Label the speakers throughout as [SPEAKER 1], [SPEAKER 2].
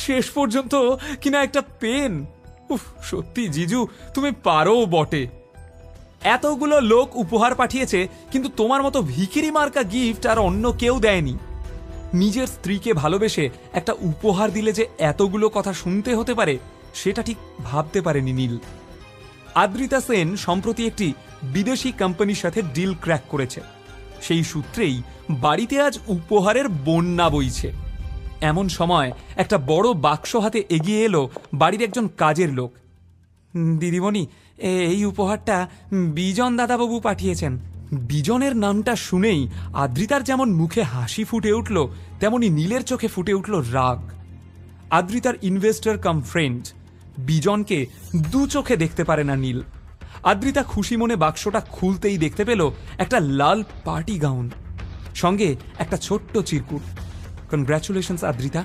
[SPEAKER 1] শেষ পর্যন্ত কিনা একটা পেন। উফ, সত্যি জিজু তুমি পারো বটে। এতগুলো লোক উপহার পাঠিয়েছে, কিন্তু তোমার মতো ভিখিরি মার্কা গিফট আর অন্য কেউ দেয়নি। নিজের স্ত্রীকে ভালোবেসে একটা উপহার দিলে যে এতগুলো কথা শুনতে হতে পারে সেটা ঠিক ভাবতে পারেনি নীল। আদ্রিতা সেন সম্প্রতি একটি বিদেশি কোম্পানির সাথে ডিল ক্র্যাক করেছে। সেই সূত্রেই বাড়িতে আজ উপহারের বন্যা বইছে। এমন সময় একটা বড় বাক্স হাতে এগিয়ে এলো বাড়ির একজন কাজের লোক। দিদিমণি, এই উপহারটা বিজন দাদাবাবু পাঠিয়েছেন। বিজনের নামটা শুনেই আদ্রিতার যেমন মুখে হাসি ফুটে উঠল, তেমনি নীলের চোখে ফুটে উঠল রাগ। আদ্রিতার ইনভেস্টর কাম ফ্রেন্ড বিজনকে দু চোখে দেখতে পারে না নীল। আদ্রিতা খুশি মনে বাক্সটা খুলতেই দেখতে পেল একটা লাল পার্টি গাউন, সঙ্গে একটা ছোট্ট চিরকুট। কনগ্রাচুলেশনস আদ্রিতা,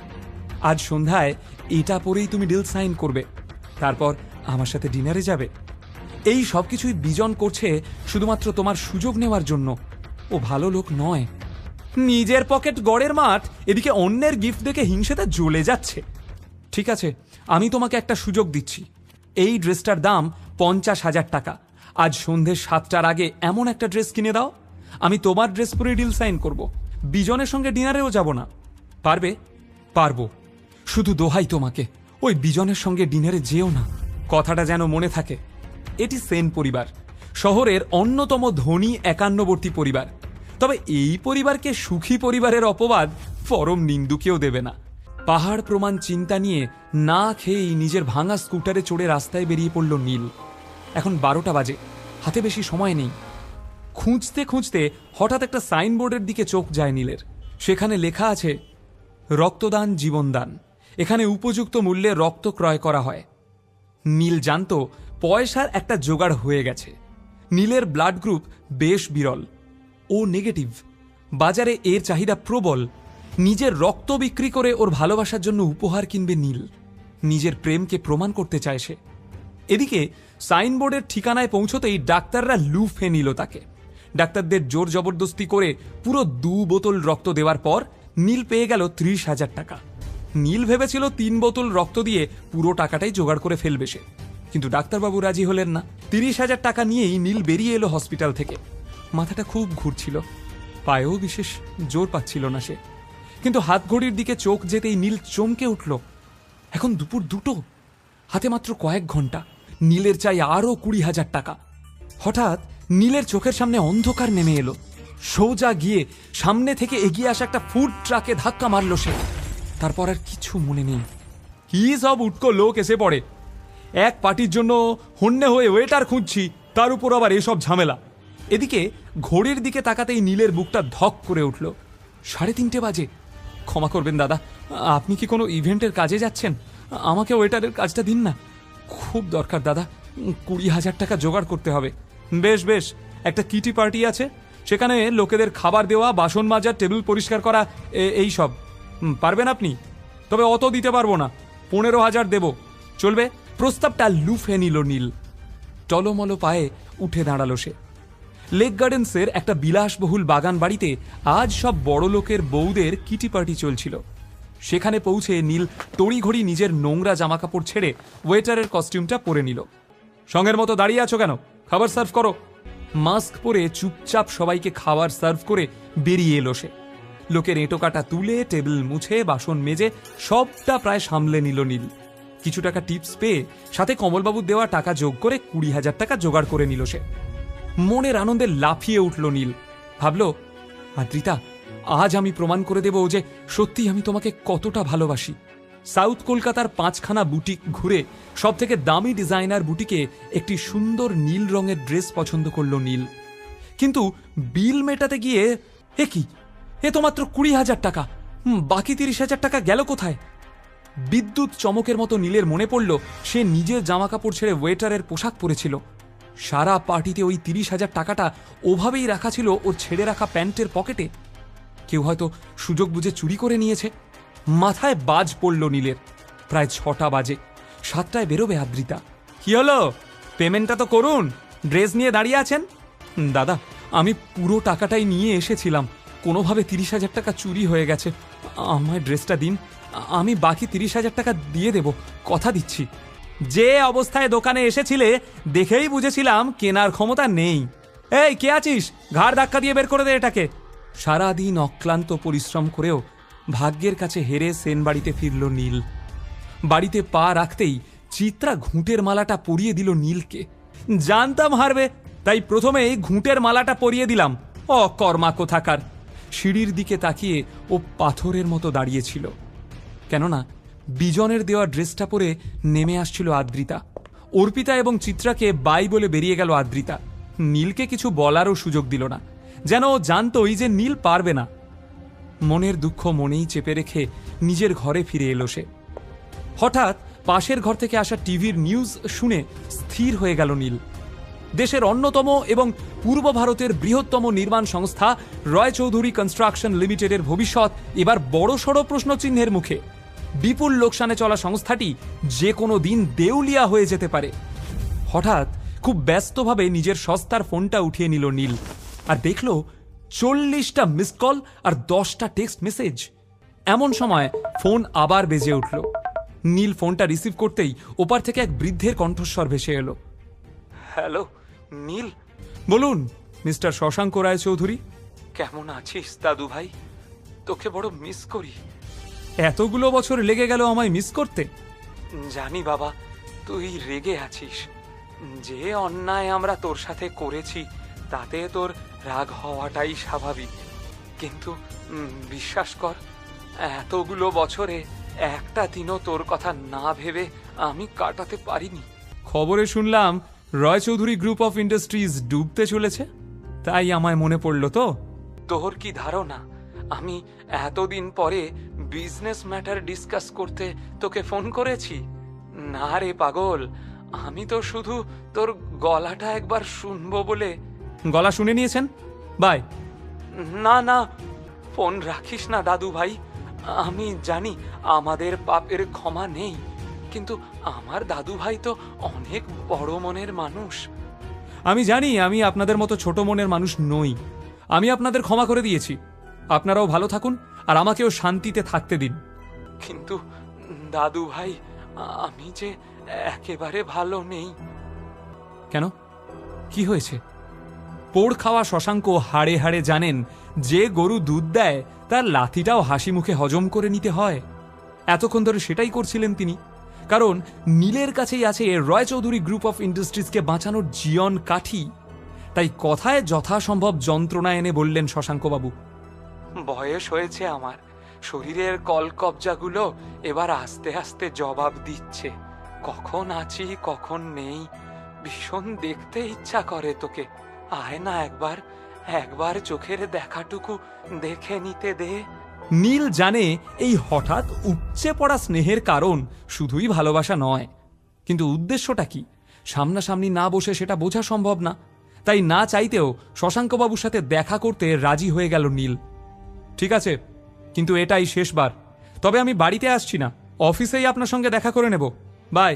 [SPEAKER 1] আজ সন্ধ্যায় এটা পরেই তুমি ডিল সাইন করবে, তারপর আমার সাথে ডিনারে যাবে। এই সব কিছুই বিজন করছে শুধুমাত্র তোমার সুযোগ নেওয়ার জন্য। ও ভালো লোক নয়। নিজের পকেট গড়ের মাঠ, এদিকে অন্যের গিফট দেখে হিংসেতে জ্বলে যাচ্ছে। ঠিক আছে, আমি তোমাকে একটা সুযোগ দিচ্ছি। এই ড্রেসটার দাম 50,000 টাকা। আজ সন্ধ্যে 7টার আগে এমন একটা ড্রেস কিনে দাও, আমি তোমার ড্রেস পরে ডিল সাইন করব। বিজনের সঙ্গে ডিনারেও যাব না। পারবে? পারবো। শুধু দোহাই তোমাকে, ওই বিজনের সঙ্গে ডিনারে যেও না। কথাটা যেন মনে থাকে। এটি সেন পরিবার, শহরের অন্যতম ধনী একান্নবর্তী পরিবার। তবে এই পরিবারকে সুখী পরিবারের অপবাদ পরম নিন্দুকেও দেবে না। পাহাড় প্রমাণ চিন্তা নিয়ে না খেয়েই নিজের ভাঙা স্কুটারে চড়ে রাস্তায় বেরিয়ে পড়ল নীল। এখন 12টা বাজে, হাতে বেশি সময় নেই। খুঁজতে খুঁজতে হঠাৎ একটা সাইনবোর্ডের দিকে চোখ যায় নীলের। সেখানে লেখা আছে, রক্তদান জীবনদান। এখানে উপযুক্ত মূল্যে রক্ত ক্রয় করা হয়। নীল জানত পয়সার একটা জোগাড় হয়ে গেছে। নীলের ব্লাড গ্রুপ বেশ বিরল, ও নেগেটিভ। বাজারে এর চাহিদা প্রবল। নিজের রক্ত বিক্রি করে ওর ভালোবাসার জন্য উপহার কিনবে নীল। নিজের প্রেমকে প্রমাণ করতে চায় সে। এদিকে সাইনবোর্ডের ঠিকানায় পৌঁছতেই ডাক্তাররা লুফে নিল তাকে। ডাক্তারদের জোর জবরদস্তি করে পুরো 2 বোতল রক্ত দেওয়ার পর নীল পেয়ে গেল 30,000 টাকা। নীল ভেবেছিল 3 বোতল রক্ত দিয়ে পুরো টাকাটাই জোগাড় করে ফেলবে সে, কিন্তু ডাক্তারবাবু রাজি হলেন না। 30,000 টাকা নিয়েই নীল বেরিয়ে এলো হসপিটাল থেকে। মাথাটা খুব ঘুরছিল, পায়েও বিশেষ জোর পাচ্ছিল না সে। কিন্তু হাত ঘড়ির দিকে চোখ যেতেই নীল চমকে উঠল। এখন দুপুর 2টো, হাতে মাত্র কয়েক ঘন্টা। নীলের চাই আরও 20,000 টাকা। হঠাৎ নীলের চোখের সামনে অন্ধকার নেমে এলো। সোজা গিয়ে সামনে থেকে এগিয়ে আসা একটা ফুড ট্রাকে ধাক্কা মারল সে। তারপর আর কিছু মনে নেই। কি সব উটকো লোক এসে পড়ে। এক পার্টির জন্য হন্যে হয়ে ওয়েটার খুঁজছি, তার উপর আবার এসব ঝামেলা। এদিকে ঘড়ির দিকে তাকাতেই নীলের বুকটা ধক করে উঠল। 3:30 বাজে। ক্ষমা করবেন দাদা, আপনি কি কোনো ইভেন্টের কাজে যাচ্ছেন? আমাকে ওয়েটারের কাজটা দিন না, খুব দরকার দাদা। 20,000 টাকা জোগাড় করতে হবে। বেশ বেশ, একটা কিটি পার্টি আছে, সেখানে লোকেদের খাবার দেওয়া, বাসন মাজা, টেবিল পরিষ্কার করা, এই সব পারবেন আপনি? তবে অত দিতে পারবো না, 15,000 দেব, চলবে? প্রস্তাবটা লুফে নিল নীল। টলমল পায়ে উঠে দাঁড়ালো সে। লেক গার্ডেন্সের একটা বিলাসবহুল বাগান বাড়িতে আজ সব বড় লোকের বউদের কিটি পার্টি চলছিল। সেখানে পৌঁছে নীল তড়িঘড়ি নিজের নোংরা জামাকাপড় ছেড়ে ওয়েটারের কস্টিউমটা পরে নিল। সঙ্গের মতো দাঁড়িয়ে আছো কেন? খাবার সার্ভ করো। মাস্ক পরে চুপচাপ সবাইকে খাবার সার্ভ করে বেরিয়ে এলো সে। লোকের এঁটো কাটা তুলে, টেবিল মুছে, বাসন মেজে সবটা প্রায় সামলে নিল নীল। কিছু টাকা টিপস পেয়ে সাথে কমলবাবুর দেওয়া টাকা যোগ করে 20,000 টাকা জোগাড় করে নিল সে। মনের আনন্দে লাফিয়ে উঠল নীল। ভাবল, আদ্রিতা, আজ আমি প্রমাণ করে দেব যে সত্যি আমি তোমাকে কতটা ভালোবাসি। সাউথ কলকাতার 5খানা বুটিক ঘুরে সব থেকে দামি ডিজাইনার বুটিকে একটি সুন্দর নীল রঙের ড্রেস পছন্দ করল নীল। কিন্তু বিল মেটাতে গিয়ে এ তো মাত্র 20,000 টাকা। বাকি 30,000 টাকা গেল কোথায়? বিদ্যুৎ চমকের মতো নীলের মনে পড়ল সে নিজের জামাকাপড় ছেড়ে ওয়েটারের পোশাক পরেছিল। সারা পার্টিতে ওই 30,000 টাকাটা ওভাবেই রাখা ছিল ওর ছেড়ে রাখা প্যান্টের পকেটে। কেউ হয়তো সুযোগ বুঝে চুরি করে নিয়েছে। মাথায় বাজ পড়ল নীলের। প্রায় 6টা বাজে। 7টায় বেরোবে আদ্রিতা। কি হলো? পেমেন্টটা তো করুন, ড্রেস নিয়ে দাঁড়িয়ে আছেন। দাদা, আমি পুরো টাকাটাই নিয়ে এসেছিলাম, কোনোভাবে 30,000 টাকা চুরি হয়ে গেছে, আমায় ড্রেসটা দিন, আমি বাকি 30,000 টাকা দিয়ে দেব, কথা দিচ্ছি। যে অবস্থায় দোকানে এসেছিলে দেখেই বুঝেছিলাম কেনার ক্ষমতা নেই। এই কে আছিস, ঘাড় ধাক্কা দিয়ে বের করে দে এটাকে। সারাদিন অক্লান্ত পরিশ্রম করেও ভাগ্যের কাছে হেরে সেন বাড়িতে ফিরল নীল। বাড়িতে পা রাখতেই চিত্রা ঘুঁটের মালাটা পরিয়ে দিল নীলকে। জানতাম হারবে, তাই প্রথমেই ঘুঁটের মালাটা পরিয়ে দিলাম। অকর্মা কোথাকার। সিঁড়ির দিকে তাকিয়ে ও পাথরের মতো দাঁড়িয়েছিল, কেননা বিজনের দেওয়া ড্রেসটা পরে নেমে আসছিল আদ্রিতা। অর্পিতা এবং চিত্রাকে বাই বলে বেরিয়ে গেল আদ্রিতা। নীলকে কিছু বলারও সুযোগ দিল না, যেন ও জানতই যে নীল পারবে না। মনের দুঃখ মনেই চেপে রেখে নিজের ঘরে ফিরে এলো সে। হঠাৎ পাশের ঘর থেকে আসা টিভির নিউজ শুনে স্থির হয়ে গেল নীল। দেশের অন্যতম এবং পূর্ব ভারতের বৃহত্তম নির্মাণ সংস্থা রয় চৌধুরী কনস্ট্রাকশন লিমিটেডের ভবিষ্যৎ এবার বড়সড় প্রশ্নচিহ্নের মুখে। বিপুল লোকসানে চলা সংস্থাটি যে কোনো দিন দেউলিয়া হয়ে যেতে পারে। হঠাৎ খুব ব্যস্তভাবে নিজের সস্তার ফোনটা উঠিয়ে নিল নীল, আর দেখল 40টা মিস কল আর 10টা টেক্সট মেসেজ। এমন সময় ফোন আবার বেজে উঠল। নীল ফোনটা রিসিভ করতেই ওপার থেকে এক বৃদ্ধের কণ্ঠস্বর ভেসে এলো। হ্যালো নীল। বলুন মিস্টার শশাঙ্ক রায় চৌধুরী। কেমন আছিস দাদু ভাই? তোকে বড় মিস করি। এতগুলো বছর লেগে গেল আমায় মিস করতে? জানি বাবা, তুই রেগে আছিস। যে অন্যায় আমরা তোর সাথে করেছি তাতে তোর রাগ হওয়াটাই স্বাভাবিক, কিন্তু বিশ্বাস কর, এতগুলো বছরে একটা দিনও তোর কথা না ভেবে আমি কাটাতে পারিনি। খবরে শুনলাম রয় চৌধুরী গ্রুপ অফ ইন্ডাস্ট্রিজ ডুবতে চলেছে, তাই আমায় মনে পড়ল। তো তোর কি ধারণা আমি এতদিন পরে বিজনেস ম্যাটার ডিসকাস করতে তোকে ফোন করেছি? না রে পাগল, আমি তো শুধু তোর গলাটা একবার শুনবো বলে। গলা শুনে নিয়েছেন? বাই। না না, ফোন রাখিস না দাদু ভাই। আমি জানি আমাদের পাপের ক্ষমা নেই, কিন্তু আমার দাদু ভাই তো অনেক বড় মনের মানুষ। আমি জানি আমি আপনাদের মতো ছোট মনের মানুষ নই। আমি আপনাদের ক্ষমা করে দিয়েছি। আপনারাও ভালো থাকুন আর আমাকেও শান্তিতে থাকতে দিন। কিন্তু দাদু ভাই, আমি যে একেবারে ভালো নেই। কেন, কি হয়েছে? পোড় খাওয়া শশাঙ্ক হাড়ে হাড়ে জানেন যে গরু দুধ দেয় তার লাথিটাও হাসি মুখে হজম করে নিতে হয়। এতক্ষণ ধরে সেটাই করছিলেন তিনি, কারণ নীলের কাছেই আছে রয় চৌধুরী গ্রুপ অফ ইন্ডাস্ট্রিজকে বাঁচানোর জীবন কাঠি। তাই কথায় যথাসম্ভব যন্ত্রণা এনে বললেন শশাঙ্কবাবু, বয়স হয়েছে আমার, শরীরের কলকবজাগুলো এবার আস্তে আস্তে জবাব দিচ্ছে। কখন আছি কখন নেই ভীষণ দেখতে ইচ্ছা করে তোকে। আয় না একবার চোখের দেখাটুকু দেখে নিতে দে। নীল জানে এই হঠাৎ উপচে পড়া স্নেহের কারণ শুধুই ভালোবাসা নয়, কিন্তু উদ্দেশ্যটা কি সামনাসামনি না বসে সেটা বোঝা সম্ভব না। তাই না চাইতেও শশাঙ্কবাবুর সাথে দেখা করতে রাজি হয়ে গেল নীল। ঠিক আছে, কিন্তু এটাই শেষবার। তবে আমি বাড়িতে আসছি না, অফিসেই আপনার সঙ্গে দেখা করে নেব। বাই।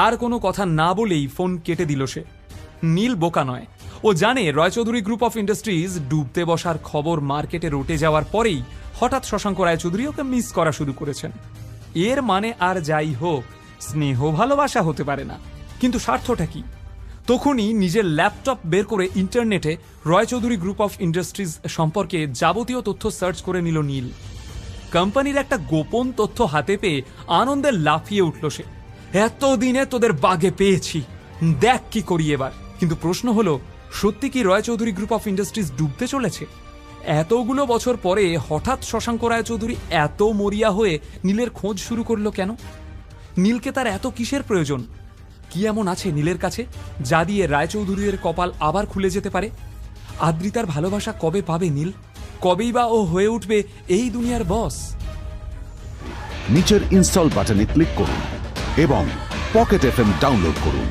[SPEAKER 1] আর কোনো কথা না বলেই ফোন কেটে দিল সে। নীল বোকা নয়, ও জানে রয় চৌধুরী গ্রুপ অফ ইন্ডাস্ট্রিজ ডুবতে বসার খবর মার্কেটে রটে যাওয়ার পরেই হঠাৎ শশাঙ্ক রায়চৌধুরী ওকে মিস করা শুরু করেছেন। এর মানে আর যাই হোক, স্নেহ ভালোবাসা হতে পারে না, কিন্তু স্বার্থটা কি? তখনই নিজের ল্যাপটপ বের করে ইন্টারনেটে রয় চৌধুরী গ্রুপ অফ ইন্ডাস্ট্রিজ সম্পর্কে যাবতীয় তথ্য সার্চ করে নিল নীল। কোম্পানির একটা গোপন তথ্য হাতে পেয়ে আনন্দে লাফিয়ে উঠল সে। এতদিনে তোদের বাগে পেয়েছি, দেখ কি করি এবার। কিন্তু প্রশ্ন হলো, সত্যি কি রয় চৌধুরী গ্রুপ অফ ইন্ডাস্ট্রিজ ডুবতে চলেছে? এতগুলো বছর পরে হঠাৎ শশাঙ্ক রায় চৌধুরী এত মরিয়া হয়ে নীলের খোঁজ শুরু করলো কেন? নীলকে তার এত কিসের প্রয়োজন? কি এমন আছে নীলের কাছে যা দিয়ে রায়চৌধুরীর কপাল আবার খুলে যেতে পারে? আদ্রিতার ভালোবাসা কবে পাবে নীল? কবেই বা ও হয়ে উঠবে এই দুনিয়ার বস?
[SPEAKER 2] নিচের ইনস্টল বাটনে ক্লিক করুন এবং পকেট এফএম ডাউনলোড করুন।